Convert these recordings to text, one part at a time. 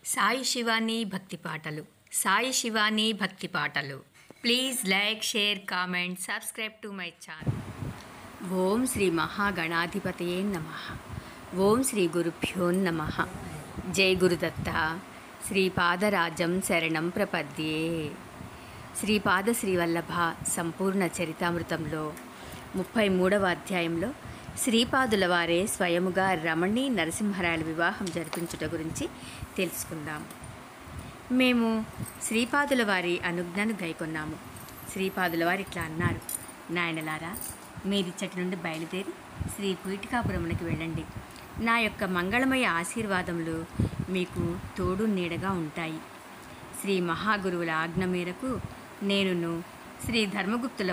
సాయి శివాని భక్తి పాటలు. సాయి శివాని భక్తి పాటలు. Please like, share, comment, subscribe to my channel. ఓం శ్రీ మహాగణాధిపతయే నమః. ఓం శ్రీ గురుభ్యో నమః. జై గురుదత్త. శ్రీపాదరాజం శరణం ప్రపద్యే. శ్రీపాద శ్రీవల్లభ సంపూర్ణ చరితామృతంలో 33వ అధ్యాయంలో శ్రీపాదుల వారే స్వయముగా రమణి నరసింహరాయల వివాహం జరిపించుట గురించి తెలుసుకుందాం. మేము శ్రీపాదుల వారి అనుజ్ఞను గైకొన్నాము. శ్రీపాదుల వారు ఇట్లా అన్నారు: నాయనలారా, మీరిచ్చటి నుండి బయలుదేరి శ్రీ పీఠికాపురమునికి వెళ్ళండి. నా యొక్క మంగళమయ ఆశీర్వాదములు మీకు తోడు నీడగా ఉంటాయి. శ్రీ మహాగురువుల ఆజ్ఞ మేరకు నేనును శ్రీ ధర్మగుప్తుల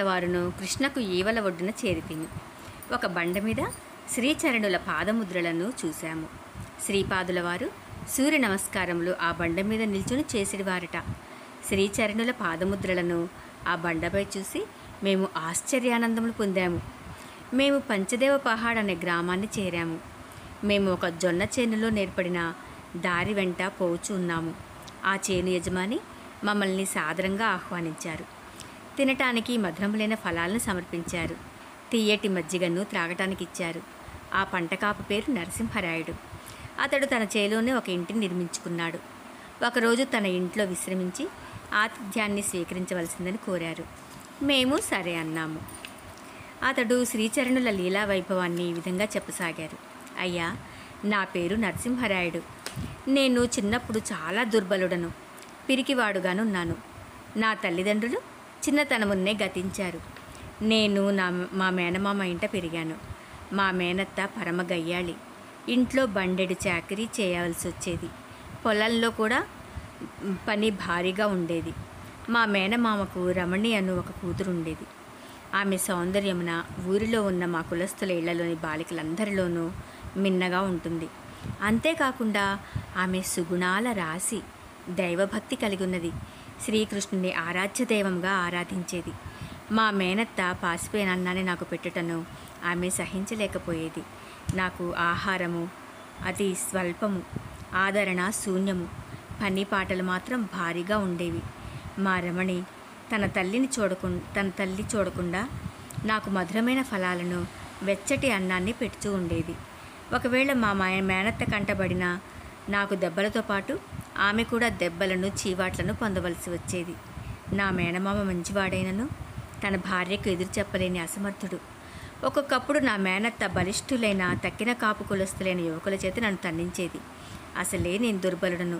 వారును కృష్ణకు ఈవల ఒడ్డున చేరితిని. ఒక బండ మీద శ్రీచరణుల పాదముద్రలను చూశాము. శ్రీపాదుల వారు సూర్య నమస్కారములు ఆ బండ మీద నిల్చుని చేసేవారట. శ్రీచరణుల పాదముద్రలను ఆ బండపై చూసి మేము ఆశ్చర్యానందములు పొందాము. మేము పంచదేవ పహాడ్ అనే గ్రామాన్ని చేరాము. మేము ఒక జొన్న చేనులో నేర్పడిన దారి వెంట పోవచ్చు ఉన్నాము. ఆ చేను యజమాని మమ్మల్ని సాదరంగా ఆహ్వానించారు. తినటానికి మధురములైన ఫలాలను సమర్పించారు. తీయటి మజ్జిగను త్రాగటానికి ఇచ్చారు. ఆ పంటకాపు పేరు నరసింహరాయుడు. అతడు తన చేలోనే ఒక ఇంటిని నిర్మించుకున్నాడు. ఒకరోజు తన ఇంట్లో విశ్రమించి ఆతిథ్యాన్ని స్వీకరించవలసిందని కోరారు. మేము సరే అన్నాము. అతడు శ్రీచరణుల లీలా వైభవాన్ని ఈ విధంగా చెప్పసాగారు: అయ్యా, నా పేరు నరసింహరాయుడు. నేను చిన్నప్పుడు చాలా దుర్బలుడను, పిరికివాడుగానున్నాను. నా తల్లిదండ్రులు చిన్నతనమున్నే గతించారు. నేను మా మేనమామ ఇంట పెరిగాను. మా మేనత్త పరమ గయ్యాళి. ఇంట్లో బండెడు చాకరీ చేయవలసి వచ్చేది. పొలంలో కూడా పని భారీగా ఉండేది. మా మేనమామకు రమణి అను ఒక కూతురు ఉండేది. ఆమె సౌందర్యమున ఊరిలో ఉన్న మా కులస్తుల ఇళ్లలోని బాలికలందరిలోనూ మిన్నగా ఉంటుంది. అంతేకాకుండా ఆమె సుగుణాల రాశి, దైవభక్తి కలిగి ఉన్నది. శ్రీకృష్ణుని ఆరాధ్య దైవంగా ఆరాధించేది. మా మేనత్త పాసిపోయిన అన్నాన్ని నాకు పెట్టుటను ఆమె సహించలేకపోయేది. నాకు ఆహారము అతి స్వల్పము, ఆదరణ శూన్యము, పని పాటలు మాత్రం భారీగా ఉండేవి. మా రమణి తన తల్లి చూడకుండా నాకు మధురమైన ఫలాలను, వెచ్చటి అన్నాన్ని పెడుతూ ఉండేది. ఒకవేళ మా మేనత్త కంటబడినా నాకు దెబ్బలతో పాటు ఆమె కూడా దెబ్బలను, చీవాట్లను పొందవలసి వచ్చేది. నా మేనమామ మంచివాడైనను తన భార్యకు ఎదురు చెప్పలేని అసమర్థుడు. ఒక్కొక్కప్పుడు నా మేనత్త బలిష్ఠులైన తక్కిన కాపు కులస్తులైన యువకుల చేత నన్ను తన్నించేది. అసలే నేను దుర్బలుడను.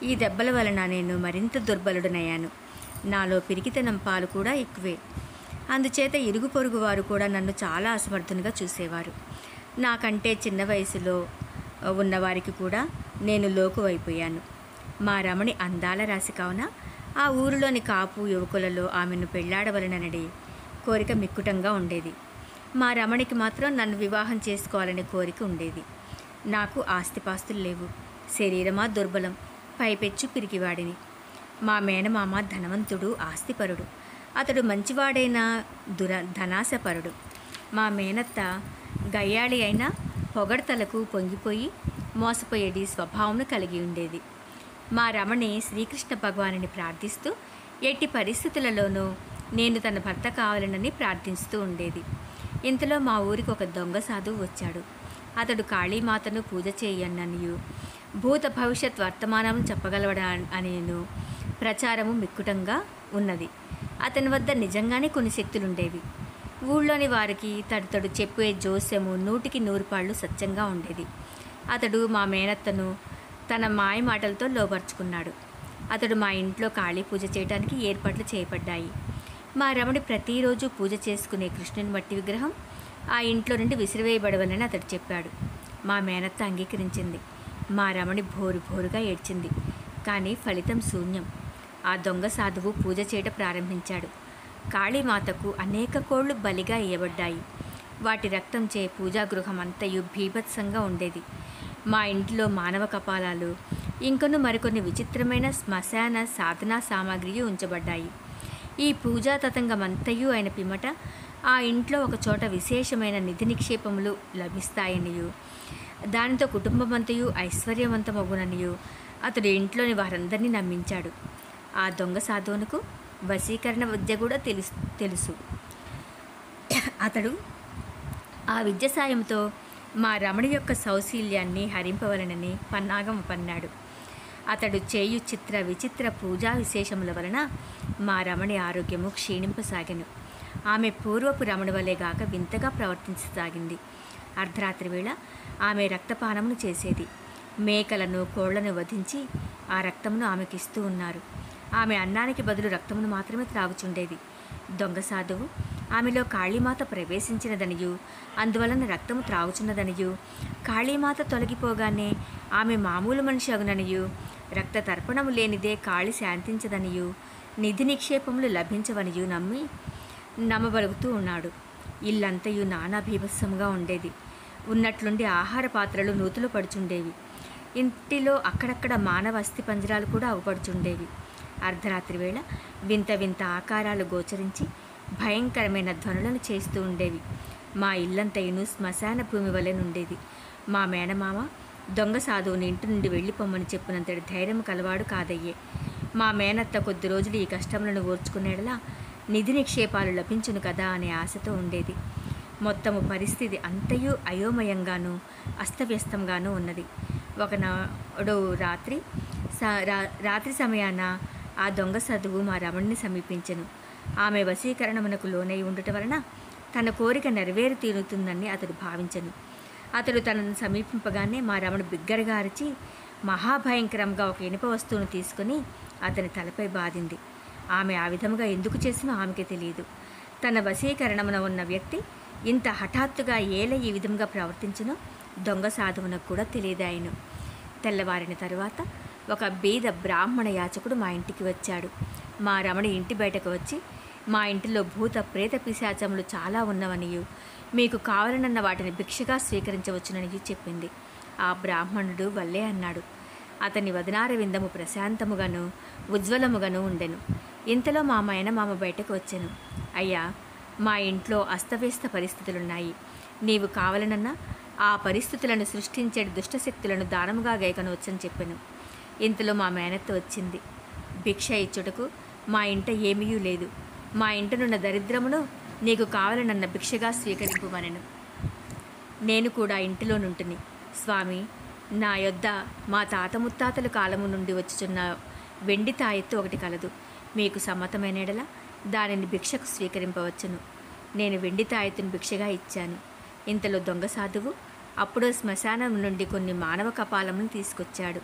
ఈ దెబ్బల వలన నేను మరింత దుర్బలుడనయ్యాను. నాలో పిరికితనం పాలు కూడా ఎక్కువే. అందుచేత ఇరుగు పొరుగు వారు కూడా నన్ను చాలా అసమర్థునిగా చూసేవారు. నాకంటే చిన్న వయసులో ఉన్నవారికి కూడా నేను లోకువైపోయాను. మా రమణి అందాల రాశి కావున ఆ ఊరిలోని కాపు యువకులలో ఆమెను పెళ్లాడవలనని కోరిక మిక్కుటంగా ఉండేది. మా రమణికి మాత్రం నన్ను వివాహం చేసుకోవాలనే కోరిక ఉండేది. నాకు ఆస్తిపాస్తులు లేవు. శరీరమా దుర్బలం, పైపెచ్చు పిరికివాడిని. మా మేనమామ ధనవంతుడు, ఆస్తిపరుడు. అతడు మంచివాడైన ధనాశపరుడు. మా మేనత్త గయ్యాళి అయినా పొగడ్తలకు పొంగిపోయి మోసపోయేది స్వభావం కలిగి ఉండేది. మా రమణి శ్రీకృష్ణ భగవానుని ప్రార్థిస్తూ ఎట్టి పరిస్థితులలోనూ నేను తన భర్త కావాలనని ప్రార్థిస్తూ ఉండేది. ఇంతలో మా ఊరికి ఒక దొంగ సాధువు వచ్చాడు. అతడు కాళీమాతను పూజ చేయననియు, భూత భవిష్యత్ వర్తమానం చెప్పగలవడా అనేను ప్రచారము మిక్కుటంగా ఉన్నది. అతని వద్ద నిజంగానే కొన్ని శక్తులుండేవి. ఊళ్ళోని వారికి తడు చెప్పే జోస్యము 100కి 100 పాళ్ళు సత్యంగా ఉండేది. అతడు మా మేనత్తను తన మాయ మాటలతో లోపరుచుకున్నాడు. అతడు మా ఇంట్లో కాళీ పూజ చేయడానికి ఏర్పాట్లు చేయబడ్డాయి. మా రమణి ప్రతిరోజు పూజ చేసుకునే కృష్ణుని మట్టి విగ్రహం ఆ ఇంట్లో నుండి విసిరివేయబడవలని అతడు చెప్పాడు. మా మేనత్త అంగీకరించింది. మా రమణి భోరుగా ఏడ్చింది. కానీ ఫలితం శూన్యం. ఆ దొంగ సాధువు పూజ చేయడం ప్రారంభించాడు. కాళీమాతకు అనేక కోళ్లు బలిగా ఇయ్యబడ్డాయి. వాటి రక్తంచే పూజాగృహం అంతయు భీభత్సంగా ఉండేది. మా ఇంట్లో మానవ కపాలాలు, ఇంకను మరికొన్ని విచిత్రమైన శ్మశాన సాధనా సామాగ్రి ఉంచబడ్డాయి. ఈ పూజా తతంగమంతయు అయిన పిమ్మట ఆ ఇంట్లో ఒక చోట విశేషమైన నిధి నిక్షేపములు లభిస్తాయనియు, దానితో కుటుంబమంతయు ఐశ్వర్యవంతమగుననియు అతడు ఇంట్లోని వారందరినీ నమ్మించాడు. ఆ దొంగ సాధువునకు వశీకరణ విద్య కూడా తెలుసు. అతడు ఆ విద్య సాయంతో మా రమణి యొక్క సౌశీల్యాన్ని హరింపవలనని పన్నాగం పన్నాడు. అతడు చేయు చిత్ర విచిత్ర పూజా విశేషముల వలన మా రమణి ఆరోగ్యము క్షీణింపసాగెను. ఆమె పూర్వపు రమణ వలెగాక వింతగా ప్రవర్తించసాగింది. అర్ధరాత్రి వేళ ఆమె రక్తపానమును చేసేది. మేకలను కోళ్లను వధించి ఆ రక్తమును ఆమెకిస్తూ ఉన్నారు. ఆమె అన్నానికి బదులు రక్తమును మాత్రమే త్రాగుచుండేది. దొంగ సాధువు ఆమెలో కాళీమాత ప్రవేశించినదనియు అందువలన రక్తము త్రాగుచున్నదనియు, కాళీమాత తొలగిపోగానే ఆమె మామూలు మనిషి అగుననియు, రక్త తర్పణము లేనిదే కాళి శాంతించదనియు, నిధి నిక్షేపములు లభించవనియు నమ్మబలుగుతూ ఉన్నాడు. ఇల్లంతయు నానా బీభత్సముగా ఉండేది. ఉన్నట్లుండి ఆహార పాత్రలు నూతులు పడుచుండేవి. ఇంటిలో అక్కడక్కడ మానవ అస్థి పంజరాలు కూడా అగుపడుచుండేవి. అర్ధరాత్రి వేళ వింత వింత ఆకారాలు గోచరించి భయంకరమైన ధ్వనులను చేస్తూ ఉండేవి. మా ఇల్లంతయును శ్మశాన భూమి వలె నుండేది. మా మేనమామ దొంగ సాధువుని ఇంటి నుండి వెళ్ళిపోమ్మని చెప్పినంతటి ధైర్యం కలవాడు కాదయ్యే. మా మేనత్త కొద్ది రోజులు ఈ కష్టములను ఓర్చుకునేలా నిధి నిక్షేపాలు లభించును కదా అనే ఆశతో ఉండేది. మొత్తము పరిస్థితి అంతయు అయోమయంగానూ అస్తవ్యస్తంగానూ ఉన్నది. ఒకనాడు రాత్రి సమయాన ఆ దొంగ సాధువు మా రమణిని సమీపించెను. ఆమె వశీకరణమునకు లోనై ఉండటం వలన తన కోరిక నెరవేరు తీరుతుందని అతడు భావించెను. అతడు తనను సమీపింపగానే మా రమణ బిగ్గరగా అరిచి మహాభయంకరంగా ఒక ఇనుప వస్తువును తీసుకుని అతని తలపై బాధింది. ఆమె ఆ విధముగా ఎందుకు చేసినో ఆమెకే తెలియదు. తన వశీకరణమున ఉన్న వ్యక్తి ఇంత హఠాత్తుగా ఏల ఈ విధంగా ప్రవర్తించునో దొంగ సాధువునకు కూడా తెలియదాయను. తెల్లవారిన తరువాత ఒక బీద బ్రాహ్మణ యాచకుడు మా ఇంటికి వచ్చాడు. మా రమణి ఇంటి బయటకు వచ్చి, మా ఇంటిలో భూత ప్రేత పిశాచములు చాలా ఉన్నవనియు, మీకు కావాలనన్న వాటిని భిక్షగా స్వీకరించవచ్చునని చెప్పింది. ఆ బ్రాహ్మణుడు వల్లే అన్నాడు. అతని వదనార విందము ప్రశాంతముగాను ఉజ్వలముగాను ఉండెను. ఇంతలో మా మేనమామ బయటకు వచ్చెను. అయ్యా, మా ఇంట్లో అస్తవ్యస్త పరిస్థితులున్నాయి. నీవు కావాలనన్నా ఆ పరిస్థితులను సృష్టించే దుష్టశక్తులను దానముగా గైకనవచ్చని చెప్పెను. ఇంతలో మా మేనత్త వచ్చింది. భిక్ష ఇచ్చుటకు మా ఇంట ఏమీ లేదు. మా ఇంటనున్న దరిద్రమును నీకు కావాలనన్న భిక్షగా స్వీకరింపుమనెను. నేను కూడా ఇంటిలో నుంటిని. స్వామి, నా యొద్ద మా తాత ముత్తాతల కాలము నుండి వచ్చుచున్న వెండి తాయెత్తు ఒకటి కలదు. మీకు సమ్మతమైన ఎడల దానిని భిక్షకు స్వీకరింపవచ్చును. నేను వెండి తాయెత్తును భిక్షగా ఇచ్చాను. ఇంతలో దొంగ సాధువు అప్పుడో శ్మశానం నుండి కొన్ని మానవ కపాలములను తీసుకొచ్చాడు.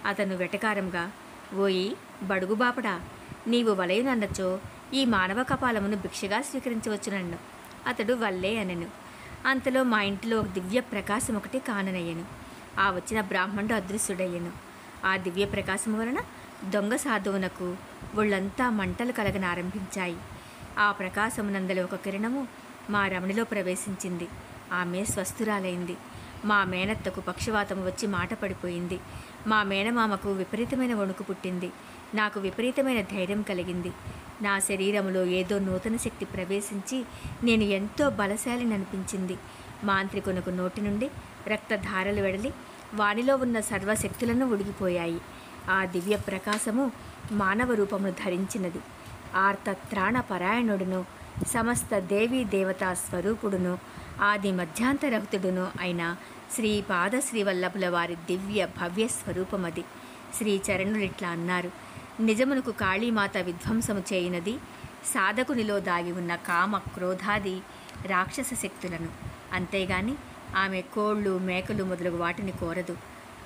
అతను వెటకారంగా, ఓయి బడుగుబాపడా, నీవు వలయునన్నచో ఈ మానవ కపాలమును భిక్షగా స్వీకరించవచ్చునన్ను. అతడు వల్లే అనెను. అంతలో మా ఇంటిలో ఒక దివ్య ప్రకాశం ఒకటి కాననయ్యను. ఆ వచ్చిన బ్రాహ్మణుడు అదృశ్యుడయ్యను. ఆ దివ్య ప్రకాశం వలన దొంగ సాధువునకు ఒళ్ళంతా మంటలు కలగనారంభించాయి. ఆ ప్రకాశమునందలి ఒక కిరణము మా రమణిలో ప్రవేశించింది. ఆమె స్వస్థురాలైంది. మా మేనత్తకు పక్షవాతము వచ్చి మాట పడిపోయింది. మా మేనమామకు విపరీతమైన వణుకు పుట్టింది. నాకు విపరీతమైన ధైర్యం కలిగింది. నా శరీరములో ఏదో నూతన శక్తి ప్రవేశించి నేను ఎంతో బలశాలిని అనిపించింది. మాంత్రికునకు నోటి నుండి రక్తధారలు వెడలి వానిలో ఉన్న సర్వశక్తులను ఉడిగిపోయాయి. ఆ దివ్య ప్రకాశము మానవ రూపమును ధరించినది. ఆర్తత్రాణ పరాయణుడును సమస్త దేవీ దేవతా స్వరూపుడును ఆది మధ్యాంతరహితుడును అయిన శ్రీపాద శ్రీవల్లభుల వారి దివ్య భవ్య స్వరూపమది. శ్రీచరణులిట్లా అన్నారు. నిజమునకు కాళీమాత విధ్వంసము చేయునది సాధకునిలో దాగి ఉన్న కామ క్రోధాది రాక్షస శక్తులను. అంతేగాని ఆమె కోళ్ళు మేకలు మొదలగు వాటిని కోరదు.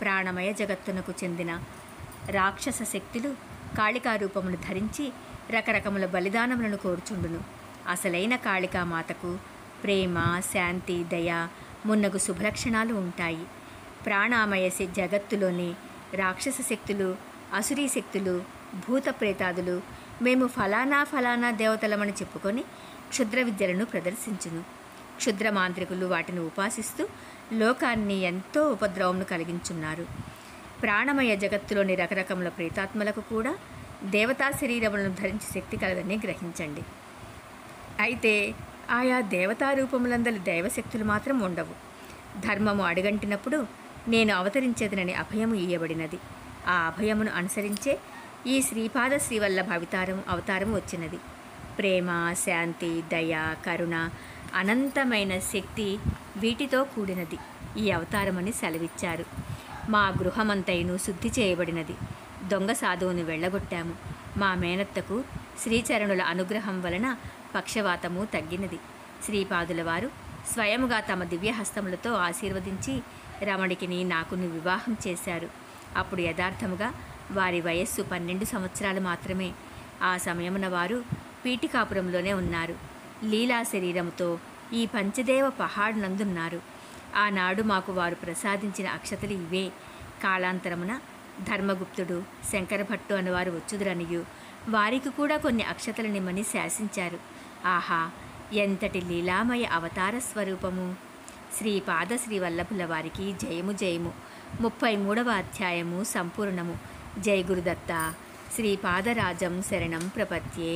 ప్రాణమయ జగత్తునకు చెందిన రాక్షస శక్తులు కాళికారూపమును ధరించి రకరకముల బలిదానములను కోరుచుండును. అసలైన కాళికామాతకు ప్రేమ, శాంతి, దయ మున్నగు శుభలక్షణాలు ఉంటాయి. ప్రాణామయ జగత్తులోని రాక్షస శక్తులు, అసురీ శక్తులు, భూత ప్రేతాదులు మేము ఫలానా దేవతలమని చెప్పుకొని క్షుద్ర విద్యలను ప్రదర్శించును. క్షుద్ర మాంత్రికులు వాటిని ఉపాసిస్తూ లోకాన్ని ఎంతో ఉపద్రవమును కలిగించున్నారు. ప్రాణమయ జగత్తులోని రకరకముల ప్రేతాత్మలకు కూడా దేవతా శరీరములను ధరించి శక్తి కలదని గ్రహించండి. అయితే ఆయా దేవతారూపములందలి దైవశక్తులు మాత్రం ఉండవు. ధర్మము అడుగంటినప్పుడు నేను అవతరించేదనని అభయము ఇయ్యబడినది. ఆ అభయమును అనుసరించే ఈ శ్రీపాద శ్రీవల్లభ అవతారము వచ్చినది. ప్రేమ, శాంతి, దయ, కరుణ, అనంతమైన శక్తి వీటితో కూడినది ఈ అవతారమని సెలవిచ్చారు. మా గృహమంతైను శుద్ధి చేయబడినది. దొంగ సాధువును వెళ్ళగొట్టాము. మా మేనత్తకు శ్రీచరణుల అనుగ్రహం వలన పక్షవాతము తగ్గినది. శ్రీపాదుల వారు స్వయముగా తమ దివ్యహస్తములతో ఆశీర్వదించి రమణికిని నాకును వివాహం చేశారు. అప్పుడు యథార్థముగా వారి వయస్సు 12 సంవత్సరాలు మాత్రమే. ఆ సమయమున వారు పీఠికాపురంలోనే ఉన్నారు. లీలా శరీరముతో ఈ పంచదేవ పహాడ్ నందున్నారు. ఆనాడు మాకు వారు ప్రసాదించిన అక్షతలు ఇవే. కాలాంతరమున ధర్మగుప్తుడు, శంకరభట్టు అనువారు వచ్చుదురనియు వారికి కూడా కొన్ని అక్షతలనిమ్మని శాసించారు. ఆహా, ఎంతటి లీలామయ అవతార స్వరూపము! శ్రీపాద శ్రీవల్లభుల వారికి జయము జయము. 33వ అధ్యాయము సంపూర్ణము. జై గురుదత్త. శ్రీపాదరాజం శరణం ప్రపద్యే.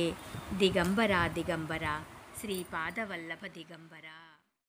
దిగంబర దిగంబర శ్రీపాదవల్లభ దిగంబర.